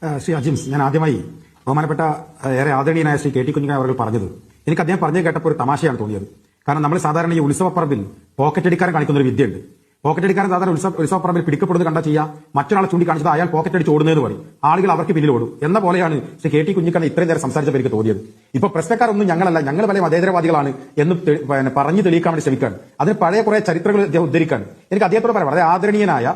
ശ്രീ അജിംസ്, ഞാൻ ആദ്യമായി ബഹുമാനപ്പെട്ട ഏറെ ആദരണീയനായ ശ്രീ കെ ടി കുഞ്ഞിക്കണ്ണൻ അവർ പറഞ്ഞത് എനിക്ക് അദ്ദേഹം പറഞ്ഞു കേട്ടപ്പോൾ ഒരു തമാശയാണ് തോന്നിയത്. കാരണം നമ്മൾ സാധാരണ ഈ ഉത്സവപ്പറമ്പിൽ പോക്കറ്റടിക്കാരൻ കാണിക്കുന്ന ഒരു വിദ്യയുണ്ട്. പോക്കറ്റടിക്കാരൻ സാധാരണ ഉത്സവപ്പറമ്പിൽ പിടിക്കപ്പെടുന്നത് കണ്ടാ ചെയ്യാം, മറ്റൊരാളെ ചൂണ്ടിക്കാണിച്ചത് അയാൾ പോക്കറ്റടിച്ച് ഓടുന്നതെന്ന് പറയും. ആളുകൾ അവർക്ക് പിന്നിൽ ഓടും എന്ന പോലെയാണ് ശ്രീ കെ ടി കുഞ്ഞിക്കണ്ണൻ ഇത്രയും നേരം സംസാരിച്ചപ്പോൾ എനിക്ക് തോന്നിയത്. ഇപ്പൊ പ്രശ്നക്കാരൊന്നും ഞങ്ങളല്ല, ഞങ്ങൾ പല മതേതരവാദികളാണ് എന്ന് പറഞ്ഞു തെളിയിക്കാൻ വേണ്ടി ശ്രമിക്കുകയാണ്. അതിന് പഴയ കുറെ ചരിത്രങ്ങൾ ഉദ്ധരിക്കാൻ എനിക്ക് അദ്ദേഹത്തോട് പറയാം. വളരെ ആദരണീയനായ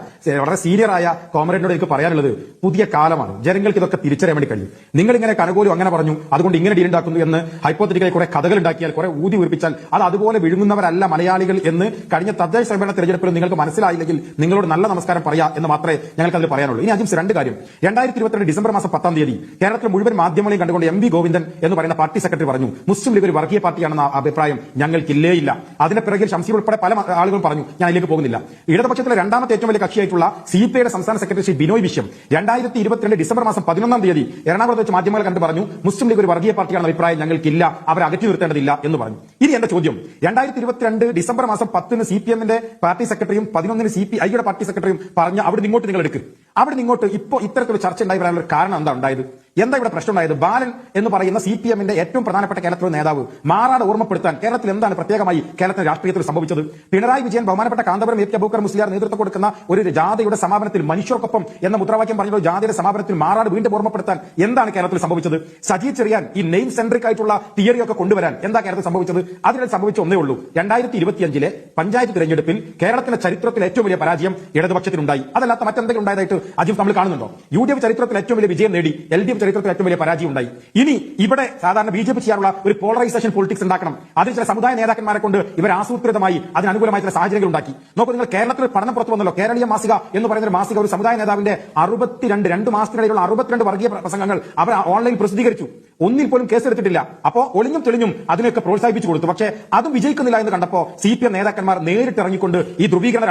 വളരെ സീനിയറായ കോമറേഡിനോട് എനിക്ക് പറയാനുള്ളത്, പുതിയ കാലമാണ്, ജനങ്ങൾക്ക് ഇതൊക്കെ തിരിച്ചറിയാൻ വേണ്ടി കഴിയും. നിങ്ങൾ ഇങ്ങനെ കനകോലും അങ്ങനെ പറഞ്ഞു, അതുകൊണ്ട് ഇങ്ങനെ ഡീൽ ഉണ്ടാക്കുന്നു എന്ന് ഹൈപ്പോത്തറ്റിക്കലി കുറെ കഥകൾ ഉണ്ടാക്കിയാൽ, കുറെ ഊതി ഉറപ്പിച്ചാൽ അത് അതുപോലെ വിഴുങ്ങുന്നവരല്ല മലയാളികൾ എന്ന് കഴിഞ്ഞ തദ്ദേശ സ്വയംഭരണ തെരഞ്ഞെടുപ്പിൽ നിങ്ങൾക്ക് മനസ്സിലായില്ലെങ്കിൽ നിങ്ങളോട് നല്ല നമസ്കാരം പറയാ എന്ന് മാത്രമേ ഞങ്ങൾക്ക് അതിൽ പറയാനുള്ളൂ. ഇനി അജിംസ്, രണ്ട് കാര്യം. 2022 ഡിസംബർ മാസം 10-ാം തീയതി കേരളത്തിലെ മുഴുവൻ മാധ്യമങ്ങളെയും കണ്ടുകൊണ്ട് എം വി ഗോവിന്ദൻ എന്ന് പറയുന്ന പാർട്ടി സെക്രട്ടറി പറഞ്ഞു, മുസ്ലിം ലീഗ് ഒരു വർഗീയ പാർട്ടിയാണെന്ന അഭിപ്രായം ഞങ്ങൾക്കില്ലേ ഇല്ല. അതിന്റെ പിറകിൽ ഷംസീർ ഉൾപ്പെടെ പല ആളുകളും പറഞ്ഞു. ഞാൻ അതിലേക്ക് പോകുന്നില്ല. ഇടതുപക്ഷത്തിലെ രണ്ടാമത്തെ ഏറ്റവും വലിയ കക്ഷിയായിട്ടുള്ള സിപിഐയുടെ സംസ്ഥാന സെക്രട്ടറി ശ്രീ ബിനോയ് വിശ്വം 2022 ഡിസംബർ മാസം 11-ാം തീയതി എറണാകുളത്ത് വെച്ച് മാധ്യമങ്ങളെ കണ്ട് പറഞ്ഞു, മുസ്ലിം ലീഗ് ഒരു വർഗീയ പാർട്ടിയാണെന്ന അഭിപ്രായം ഞങ്ങൾക്കില്ല, അവരെ അകറ്റി നിർത്തേണ്ടതില്ല എന്ന് പറഞ്ഞു. ഇനി എന്റെ ചോദ്യം, 2022 ഡിസംബർ മാസം 10-ന് സിപിഎമ്മിന്റെ പാർട്ടി സെക്രട്ടറിയും 11-ന് സിപിഐയുടെ പാർട്ടി സെക്രട്ടറിയും പറഞ്ഞ അവിടെ ഇങ്ങോട്ട് നിങ്ങൾ എടുക്കും. അവിടെ ഇങ്ങോട്ട് ഇപ്പോ ഇത്തരത്തിലുള്ള ചർച്ച ഉണ്ടായി വരാനുള്ള കാരണം എന്താ ഉണ്ടായത്? എന്താ ഇവിടെ പ്രശ്നം ഉണ്ടായത്? ബാലൻ എന്ന് പറയുന്ന സിപിഎമ്മിന്റെ ഏറ്റവും പ്രധാനപ്പെട്ട കേരളത്തിലെ നേതാവ് മാറാതെ ഓർമ്മപ്പെടുത്താൻ കേരളത്തിൽ എന്താണ് പ്രത്യേകമായി കേരളത്തിലെ രാഷ്ട്രീയത്തിൽ സംഭവിച്ചത്? പിണറായി വിജയൻ ബഹുമാനപ്പെട്ട കാന്തപുരം എ പി അബൂബക്കർ മുസ്ലിയാർ നേതൃത്വം കൊടുക്കുന്ന ഒരു ജാഥയുടെ സമാപനത്തിൽ മനുഷ്യർക്കൊപ്പം എന്ന മുദ്രാവാക്യം പറഞ്ഞ ജാഥയുടെ സമാപനത്തിൽ മാറാതെ വീണ്ടും ഓർമ്മപ്പെടുത്താൻ എന്താണ് കേരളത്തിൽ സംഭവിച്ചത്? സജി ചെറിയാൻ ഈ നെയിം സെൻട്രിക് ആയിട്ടുള്ള തിയറിയൊക്കെ കൊണ്ടുവരാൻ എന്താ കേരളത്തിൽ സംഭവിച്ചത്? അതിൽ സംഭവിച്ച ഒന്നേ ഉള്ളൂ, 2025 പഞ്ചായത്ത് തിരഞ്ഞെടുപ്പിൽ കേരളത്തിന്റെ ചരിത്രത്തിൽ ഏറ്റവും വലിയ പരാജയം ഇടതുപക്ഷത്തിനുണ്ടായി. അതല്ലാത്ത മറ്റെന്തെങ്കിലും ഉണ്ടായതായിട്ട് അജിം നമ്മൾ കാണുന്നുണ്ടോ? യു ഡി എഫ് ചരിത്രത്തിൽ ഏറ്റവും വലിയ വിജയം നേടി, എൽ ഡി എഫ് ചരിത്രത്തിൽ ഏറ്റവും വലിയ പരാജയം ഉണ്ടായി. ഇനി ഇവിടെ സാധാരണ ബി ജെ പി ചെയ്യാനുള്ള ഒരു പോളറൈസേഷൻ പൊളിറ്റിക്സ് ഉണ്ടാക്കണം. അതിൽ ചില സമുദായ നേതാക്കന്മാരെ കൊണ്ട് ഇവർ ആസൂത്രിതമായി അതിനനുകൂലമായ ചില സാഹചര്യങ്ങൾ ഉണ്ടാക്കി. നോക്കൂ, നിങ്ങൾ കേരളത്തിൽ പഠനം പുറത്തു വന്നല്ലോ, കേരളീയ മാസിക എന്ന് പറയുന്ന ഒരു മാസിക ഒരു സമുദായ നേതാവിന്റെ 62 മാസത്തിനിടയിലുള്ള 62 വർഗീയ പ്രസംഗങ്ങൾ അവർ ഓൺലൈനിൽ പ്രസിദ്ധീകരിച്ചു. ഒന്നിൽ പോലും കേസെടുത്തിട്ടില്ല. അപ്പോ ഒളിഞ്ഞും തെളിഞ്ഞും അതിനൊക്കെ പ്രോത്സാഹിപ്പിച്ചു കൊടുത്തു. പക്ഷേ അതും വിജയിക്കുന്നില്ല എന്ന് കണ്ടപ്പോ സിപിഎം നേതാക്കന്മാർ നേരിട്ട് ഇറങ്ങിക്കൊണ്ട് ഈ ധ്രുവീകരണ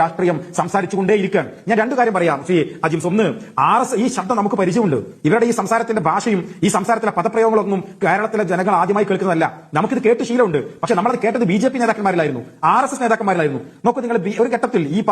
രാഷ്ട്രീയം സംസാരിച്ചുകൊണ്ടേയിരിക്കാൻ. ഞാൻ രണ്ടു കാര്യം പറയാം ശ്രീ അജിംസ്. ഒന്ന്, ഈ ശബ്ദം നമുക്ക് പരിചയമുണ്ട്. ഇവരുടെ ഈ സംസാരത്തിന്റെ ഭാഷയും ഈ സംസാരത്തിലെ പദപ്രയോഗങ്ങളൊന്നും കേരളത്തിലെ ജനങ്ങൾ ആദ്യമായി കേൾക്കുന്നതല്ല. നമുക്കിത് കേട്ട് ശീലമുണ്ട്. പക്ഷെ നമ്മളത് കേട്ടത് ബി ജെ പി നേതാക്കന്മാരിലായിരുന്നു, RSS നേതാക്കന്മാരിലായിരുന്നു. നോക്കൂ, നിങ്ങൾ ഒരു ഘട്ടത്തിൽ ഈ